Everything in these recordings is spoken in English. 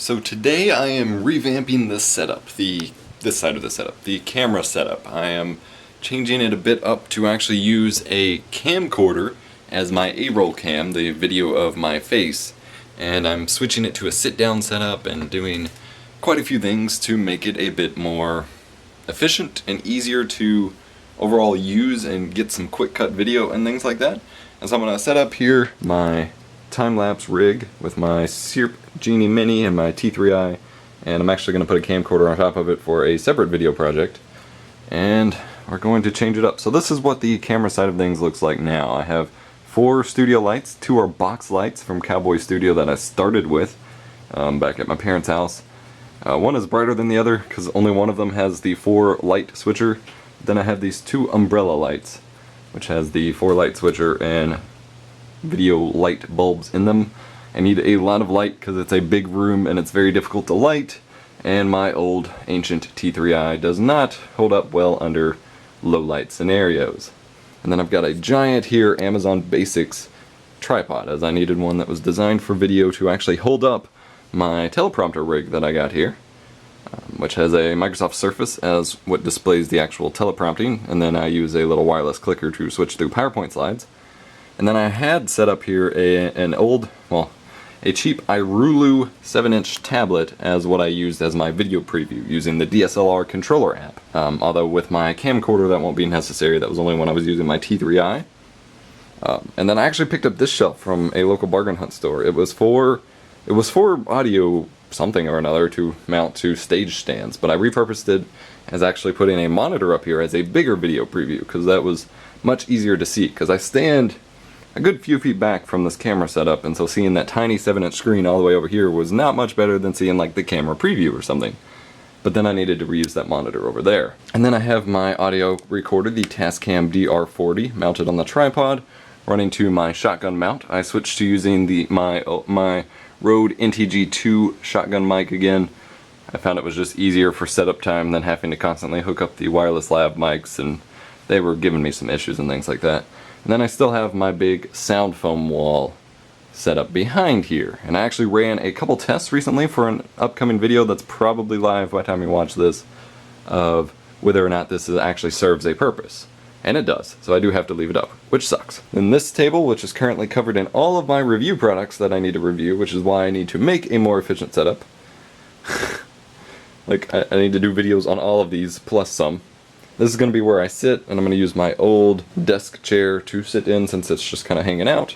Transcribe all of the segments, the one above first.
So today I am revamping this setup, this side of the setup, the camera setup. I am changing it a bit up to actually use a camcorder as my A-roll cam, the video of my face, and I'm switching it to a sit-down setup and doing quite a few things to make it a bit more efficient and easier to overall use and get some quick cut video and things like that. And so I'm going to set up here my time-lapse rig with my Syrp Genie Mini and my T3i, and I'm actually going to put a camcorder on top of it for a separate video project, and we're going to change it up. So this is what the camera side of things looks like now. I have 4 studio lights. 2 are box lights from Cowboy Studio that I started with back at my parents' house. One is brighter than the other because only one of them has the 4 light switcher. Then I have these 2 umbrella lights, which has the 4 light switcher and video light bulbs in them. I need a lot of light because it's a big room and it's very difficult to light, and my old ancient T3i does not hold up well under low light scenarios. And then I've got a giant here Amazon Basics tripod, as I needed one that was designed for video to actually hold up my teleprompter rig that I got here, which has a Microsoft Surface as what displays the actual teleprompting, and then I use a little wireless clicker to switch through PowerPoint slides. And then I had set up here a cheap Irulu 7-inch tablet as what I used as my video preview using the DSLR controller app. Although with my camcorder that won't be necessary, that was only when I was using my T3i. And then I actually picked up this shelf from a local bargain hunt store. It was for audio something or another to mount to stage stands, but I repurposed it as actually putting a monitor up here as a bigger video preview, because that was much easier to see, because I stand a good few feet back from this camera setup, and so seeing that tiny 7-inch screen all the way over here was not much better than seeing like the camera preview or something. But then I needed to reuse that monitor over there. And then I have my audio recorder, the Tascam DR40, mounted on the tripod, running to my shotgun mount. I switched to using my Rode NTG2 shotgun mic again. I found it was just easier for setup time than having to constantly hook up the wireless lav mics, and they were giving me some issues and things like that. And then I still have my big sound foam wall set up behind here. And I actually ran a couple tests recently for an upcoming video that's probably live by the time you watch this, of whether or not this actually serves a purpose. And it does, so I do have to leave it up, which sucks. Then this table, which is currently covered in all of my review products that I need to review, which is why I need to make a more efficient setup. Like, I need to do videos on all of these, plus some. This is going to be where I sit, and I'm going to use my old desk chair to sit in since it's just kind of hanging out.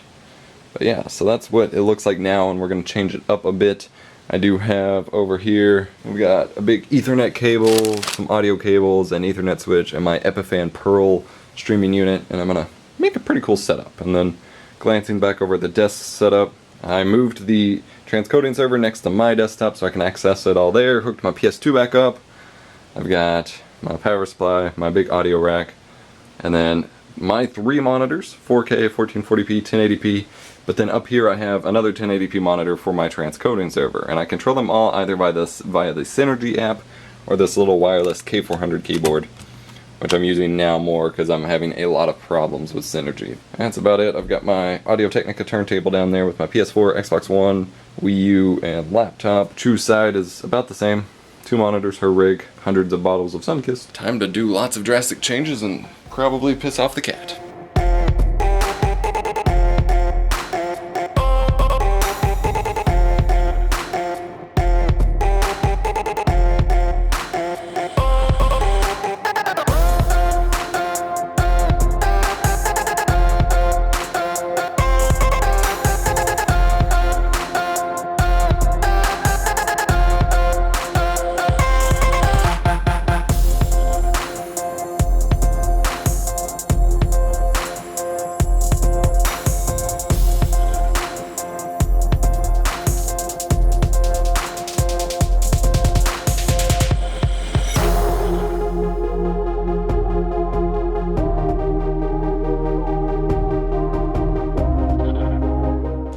But yeah, so that's what it looks like now, and we're going to change it up a bit. I do have over here, we've got a big Ethernet cable, some audio cables, an Ethernet switch, and my Epiphan Pearl streaming unit, and I'm going to make a pretty cool setup. And then glancing back over the desk setup, I moved the transcoding server next to my desktop so I can access it all there, hooked my PS2 back up. I've got my power supply, my big audio rack, and then my 3 monitors, 4K, 1440p, 1080p, but then up here I have another 1080p monitor for my transcoding server, and I control them all either via the Synergy app or this little wireless K400 keyboard, which I'm using now more because I'm having a lot of problems with Synergy. That's about it. I've got my Audio-Technica turntable down there with my PS4, Xbox One, Wii U, and laptop. Chu's side is about the same. 2 monitors, her rig, hundreds of bottles of Sunkist. Time to do lots of drastic changes and probably piss off the cat.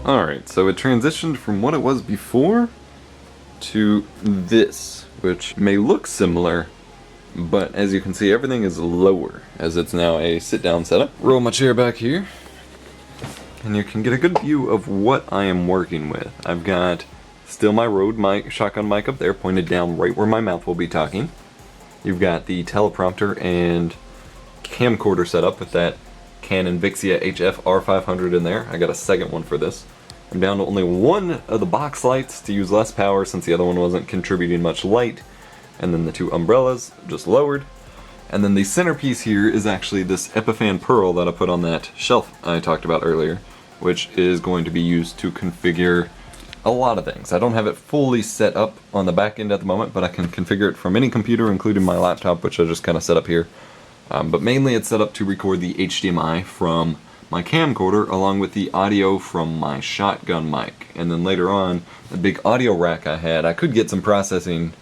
Alright, so it transitioned from what it was before to this, which may look similar, but as you can see everything is lower, as it's now a sit-down setup. Roll my chair back here, and you can get a good view of what I am working with. I've got Still my Rode mic, shotgun mic up there, pointed down right where my mouth will be talking. You've got the teleprompter and camcorder set up with that Canon Vixia HF R500 in there. I got a second one for this. I'm down to only one of the box lights to use less power since the other one wasn't contributing much light. And then the two umbrellas just lowered. And then the centerpiece here is actually this Epiphan Pearl that I put on that shelf I talked about earlier, which is going to be used to configure a lot of things. I don't have it fully set up on the back end at the moment, but I can configure it from any computer, including my laptop, which I just kind of set up here. But mainly it's set up to record the HDMI from my camcorder along with the audio from my shotgun mic. And then later on, the big audio rack I had, I could get some processing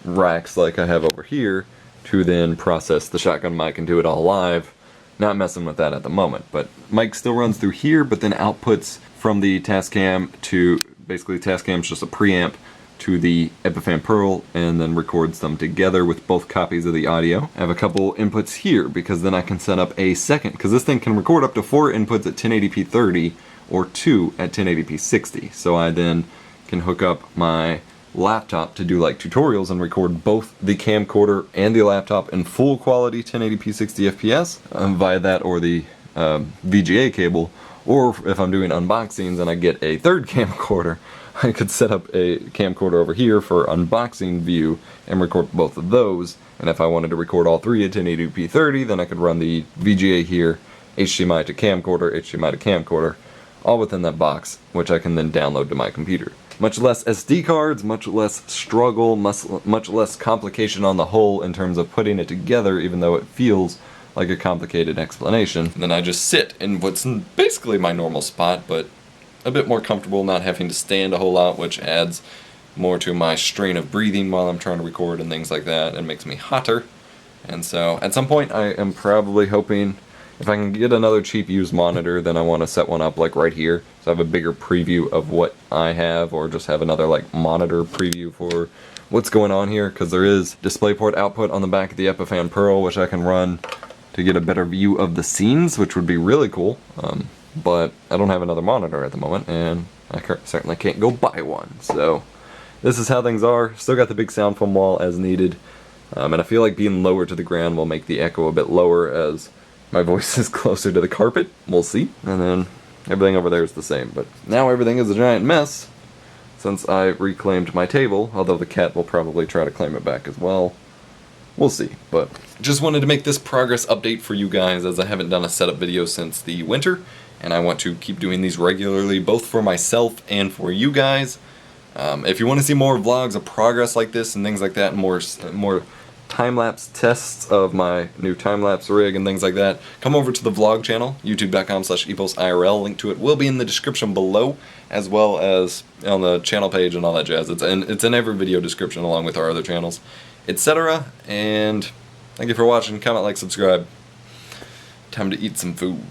racks like I have over here to then process the shotgun mic and do it all live. Not messing with that at the moment, but mic still runs through here, but then outputs from the Tascam to, basically Tascam's just a preamp to the Epiphan Pearl and then records them together with both copies of the audio. I have a couple inputs here because then I can set up a second, because this thing can record up to 4 inputs at 1080p 30 or 2 at 1080p 60. So I then can hook up my laptop to do like tutorials and record both the camcorder and the laptop in full quality 1080p 60 FPS via that or the VGA cable. Or if I'm doing unboxings and I get a third camcorder, I could set up a camcorder over here for unboxing view and record both of those. And if I wanted to record all three at 1080p 30, then I could run the VGA here, HDMI to camcorder, all within that box, which I can then download to my computer. Much less SD cards, much less struggle, much less complication on the whole in terms of putting it together, even though it feels like a complicated explanation. And then I just sit in what's basically my normal spot, but a bit more comfortable, not having to stand a whole lot, which adds more to my strain of breathing while I'm trying to record and things like that, and makes me hotter. And so at some point I am probably hoping if I can get another cheap used monitor, then I want to set one up like right here, so I have a bigger preview of what I have, or just have another like monitor preview for what's going on here, because there is DisplayPort output on the back of the Epiphan Pearl, which I can run to get a better view of the scenes, which would be really cool. But I don't have another monitor at the moment, and I certainly can't go buy one. So this is how things are. Still got the big sound foam wall as needed, and I feel like being lower to the ground will make the echo a bit lower as my voice is closer to the carpet. We'll see. And then everything over there is the same, but now everything is a giant mess since I reclaimed my table, although the cat will probably try to claim it back as well. We'll see, but just wanted to make this progress update for you guys, as I haven't done a setup video since the winter, and I want to keep doing these regularly, both for myself and for you guys. If you want to see more vlogs of progress like this and things like that, and more time-lapse tests of my new time-lapse rig and things like that, come over to the vlog channel, youtube.com/EposIRL. Link to it will be in the description below, as well as on the channel page and all that jazz. It's in every video description along with our other channels, etc. And thank you for watching. Comment, like, subscribe. Time to eat some food.